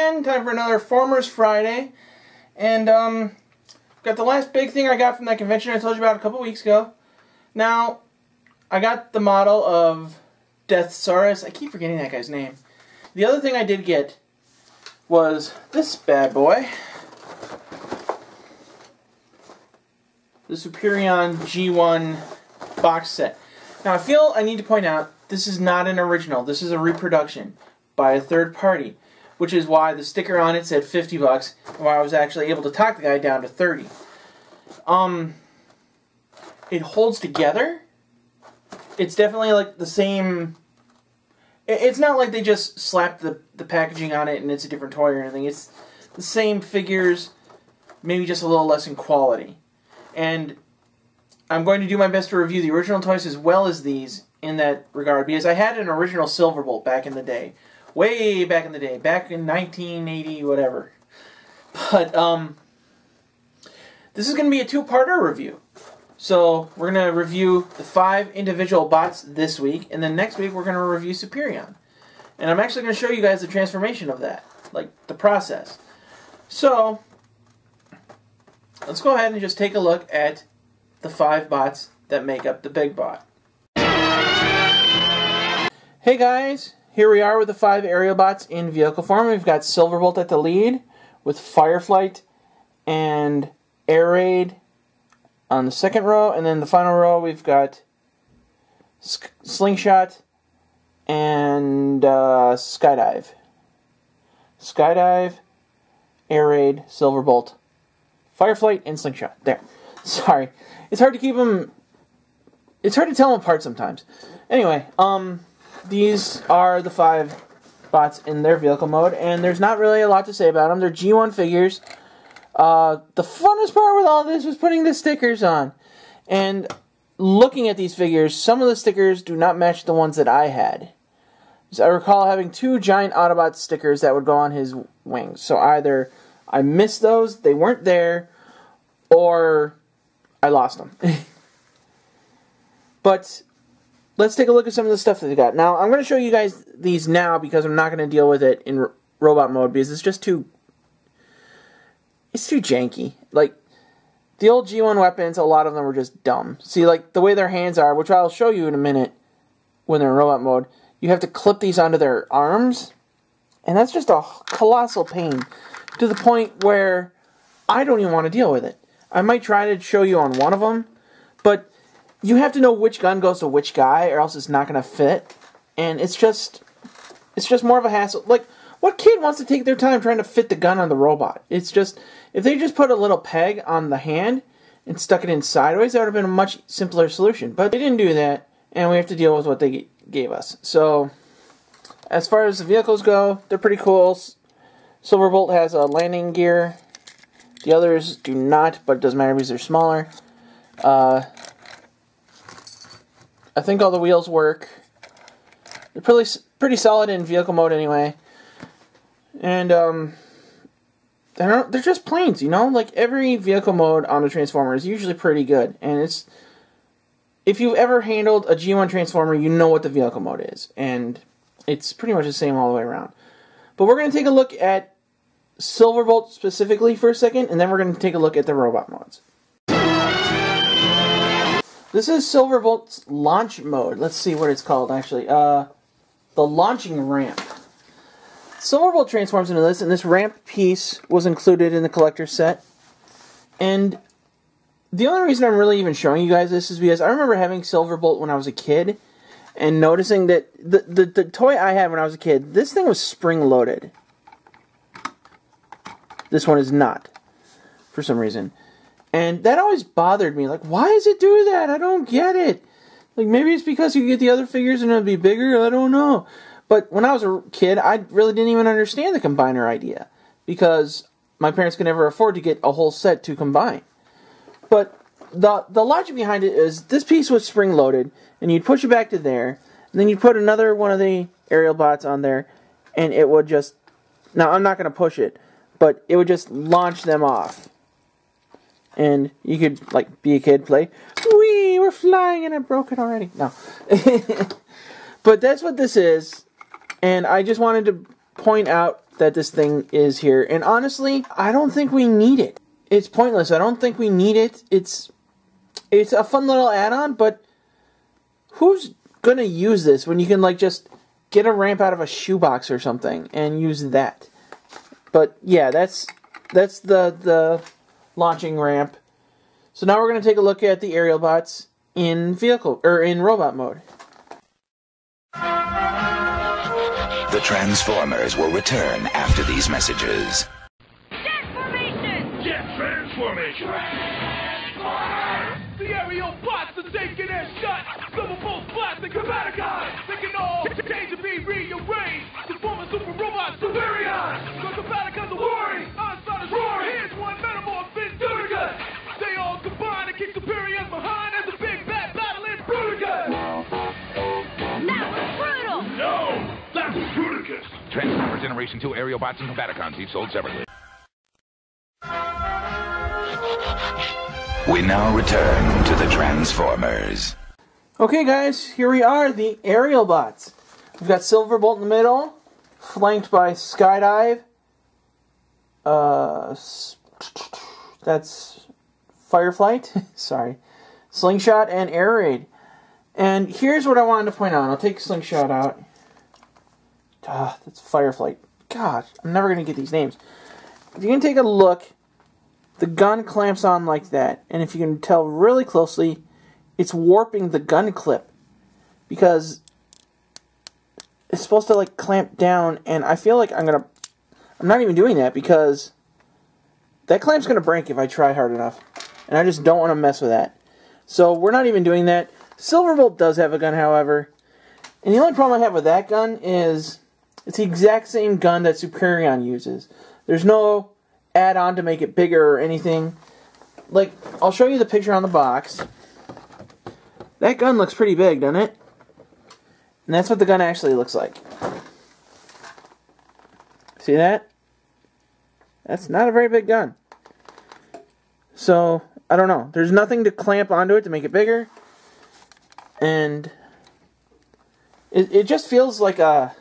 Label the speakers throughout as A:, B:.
A: again. Time for another Farmers Friday. And, got the last big thing I got from that convention I told you about a couple weeks ago. Now, I got the model of Deathsaurus. I keep forgetting that guy's name. The other thing I did get was this bad boy. The Superion G1 box set. Now, I feel I need to point out, this is not an original. This is a reproduction by a third party, which is why the sticker on it said 50 bucks, and why I was actually able to talk the guy down to 30. It holds together. It's definitely like the same. It's not like they just slapped the packaging on it and it's a different toy or anything. It's the same figures, maybe just a little less in quality. And I'm going to do my best to review the original toys as well as these in that regard, because I had an original Silverbolt back in the day. Way back in the day. Back in 1980, whatever. But, this is going to be a two-parter review. So, we're going to review the 5 individual bots this week, and then next week we're going to review Superion. And I'm actually going to show you guys the transformation of that. Like, the process. So, let's go ahead and just take a look at the 5 bots that make up the big bot. Hey guys, here we are with the 5 Aerialbots in vehicle form. We've got Silverbolt at the lead, with Fireflight and Air Raid on the second row, and then the final row we've got Slingshot and Skydive. Skydive, Air Raid, Silverbolt, Fireflight, and Slingshot. There. Sorry. It's hard to keep them. It's hard to tell them apart sometimes. Anyway, these are the 5 bots in their vehicle mode, and there's not really a lot to say about them. They're G1 figures. The funnest part with all this was putting the stickers on. And looking at these figures, some of the stickers do not match the ones that I had. So I recall having 2 giant Autobot stickers that would go on his wings. So either I missed those, they weren't there, or I lost them. But let's take a look at some of the stuff that they got. Now, I'm going to show you guys these now because I'm not going to deal with it in robot mode because it's just too... It's too janky. Like, the old G1 weapons, a lot of them were just dumb. See, like, the way their hands are, which I'll show you in a minute when they're in robot mode, you have to clip these onto their arms, and that's just a colossal pain to the point where I don't even want to deal with it. I might try to show you on one of them, but you have to know which gun goes to which guy, or else it's not going to fit. And it's just more of a hassle. Like, what kid wants to take their time trying to fit the gun on the robot? It's just, if they just put a little peg on the hand and stuck it in sideways, that would have been a much simpler solution. But they didn't do that, and we have to deal with what they gave us. So, as far as the vehicles go, they're pretty cool. Silverbolt has a landing gear. The others do not, but it doesn't matter because they're smaller. I think all the wheels work. They're pretty solid in vehicle mode anyway. And they're just planes, you know? Like, every vehicle mode on the Transformer is usually pretty good. And it's... If you've ever handled a G1 Transformer, you know what the vehicle mode is. And it's pretty much the same all the way around. But we're going to take a look at Silverbolt specifically for a second, and then we're going to take a look at the robot modes. This is Silverbolt's launch mode. Let's see what it's called, actually. The launching ramp. Silverbolt transforms into this, and this ramp piece was included in the collector's set. And the only reason I'm really even showing you guys this is because I remember having Silverbolt when I was a kid, and noticing that the toy I had when I was a kid, this thing was spring-loaded. This one is not, for some reason. And that always bothered me. Like, why does it do that? I don't get it. Like, maybe it's because you get the other figures and it'll be bigger. I don't know. But when I was a kid, I really didn't even understand the combiner idea. Because my parents could never afford to get a whole set to combine. But the logic behind it is this piece was spring-loaded. And you'd push it back to there. And then you'd put another one of the Aerialbots on there. And it would just... Now, I'm not going to push it. But it would just launch them off. And you could, like, be a kid, play, whee, we're flying, and I broke it already. No. But that's what this is. And I just wanted to point out that this thing is here. And honestly, I don't think we need it. It's pointless. I don't think we need it. It's a fun little add-on, but who's gonna use this when you can like just get a ramp out of a shoebox or something and use that? But yeah, that's the launching ramp. So now we're gonna take a look at the Aerialbots in robot mode.
B: The Transformers will return after these messages.
C: Jet formation!
D: Jet transformation!
E: The Aerialbots are taking their shot. Some of both plastic Combaticons. They can all change and be rearranged to form a super robot Superion. The Combaticons are worried. Onslaught is roaring. Here's one metamorph in Durga. They all combine to kick Superion behind as a big bad battle in Brutica.
C: Now it's brutal!
D: No! That's Bruticus!
F: Transformers Generation 2 Aerialbots and Combaticons, each sold separately.
B: We now return to the Transformers.
A: Okay guys, here we are, the Aerialbots. We've got Silverbolt in the middle, flanked by Skydive. That's Fireflight, sorry. Slingshot and Air Raid. And here's what I wanted to point out. I'll take Slingshot out. That's Fireflight. Gosh, I'm never going to get these names. If you can take a look, the gun clamps on like that. And if you can tell really closely, it's warping the gun clip. Because it's supposed to like clamp down. And I feel like I'm not even doing that because that clamp's going to break if I try hard enough. And I just don't want to mess with that. So we're not even doing that. Silverbolt does have a gun, however. And the only problem I have with that gun is it's the exact same gun that Superion uses. There's no add-on to make it bigger or anything. Like, I'll show you the picture on the box. That gun looks pretty big, doesn't it? And that's what the gun actually looks like. See that? That's not a very big gun. So, I don't know. There's nothing to clamp onto it to make it bigger. And it just feels like a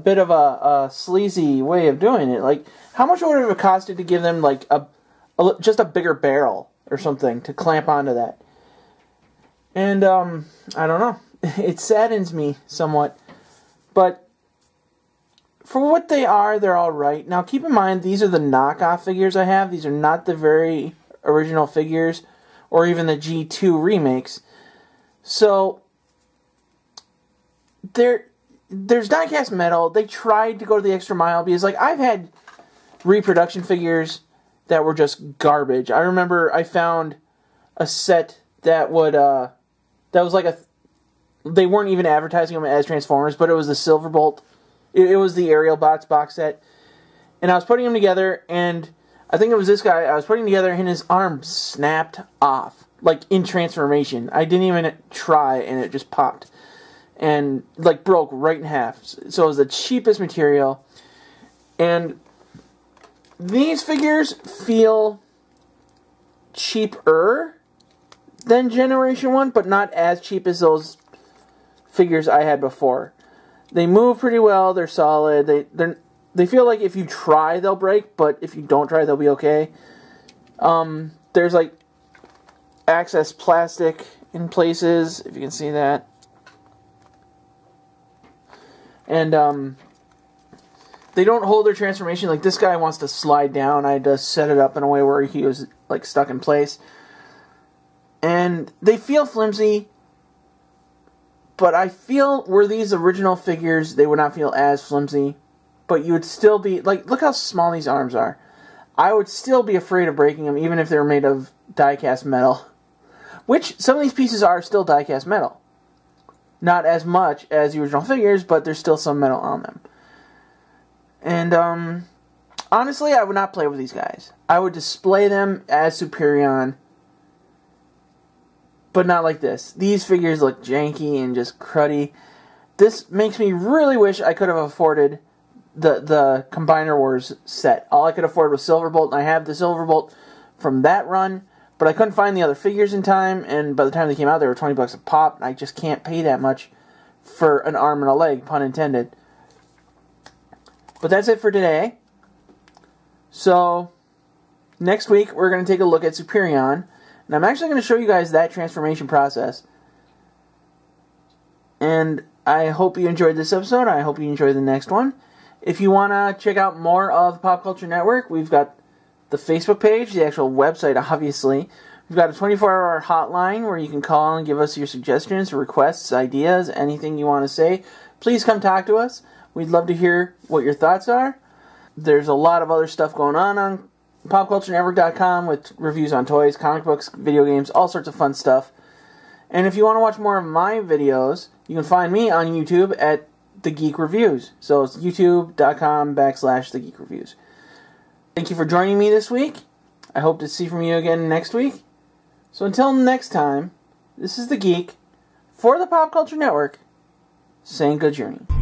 A: bit of a sleazy way of doing it. Like, how much would it have costed to give them like just a bigger barrel or something to clamp onto that? And I don't know. It saddens me somewhat, but for what they are, they're all right. Now, keep in mind these are the knockoff figures I have. These are not the very original figures or even the G2 remakes. So there's die-cast metal. They tried to go to the extra mile because, like, I've had reproduction figures that were just garbage. I remember I found a set that was like they weren't even advertising them as Transformers, but it was the Silverbolt. It was the Aerialbots box set, and I was putting them together, and I think it was this guy I was putting together, and his arm snapped off. Like, in transformation. I didn't even try, and it just popped. And, like, broke right in half. So it was the cheapest material. And these figures feel cheaper than Generation 1, but not as cheap as those figures I had before. They move pretty well. They're solid. They feel like if you try, they'll break, but if you don't try, they'll be okay. There's, like, access plastic in places, if you can see that. And they don't hold their transformation. Like, this guy wants to slide down. I had to set it up in a way where he was like stuck in place. And they feel flimsy, but I feel were these original figures, they would not feel as flimsy, but you would still be like, look how small these arms are. I would still be afraid of breaking them even if they were made of die-cast metal. Which, some of these pieces are still die-cast metal. Not as much as the original figures, but there's still some metal on them. And, honestly, I would not play with these guys. I would display them as Superion, but not like this. These figures look janky and just cruddy. This makes me really wish I could have afforded the Combiner Wars set. All I could afford was Silverbolt, and I have the Silverbolt from that run. But I couldn't find the other figures in time, and by the time they came out, they were $20 a pop, and I just can't pay that much for an arm and a leg, pun intended. But that's it for today. So, next week we're going to take a look at Superion. And I'm actually going to show you guys that transformation process. And I hope you enjoyed this episode. I hope you enjoy the next one. If you want to check out more of Pop Culture Network, we've got the Facebook page, the actual website, obviously. We've got a 24-hour hotline where you can call and give us your suggestions, requests, ideas, anything you want to say. Please come talk to us. We'd love to hear what your thoughts are. There's a lot of other stuff going on popculturenetwork.com with reviews on toys, comic books, video games, all sorts of fun stuff. And if you want to watch more of my videos, you can find me on YouTube at The Geek Reviews. So it's youtube.com/The Geek Reviews. Thank you for joining me this week. I hope to see from you again next week. So until next time, this is The Geek for the Pop Culture Network, saying good journey.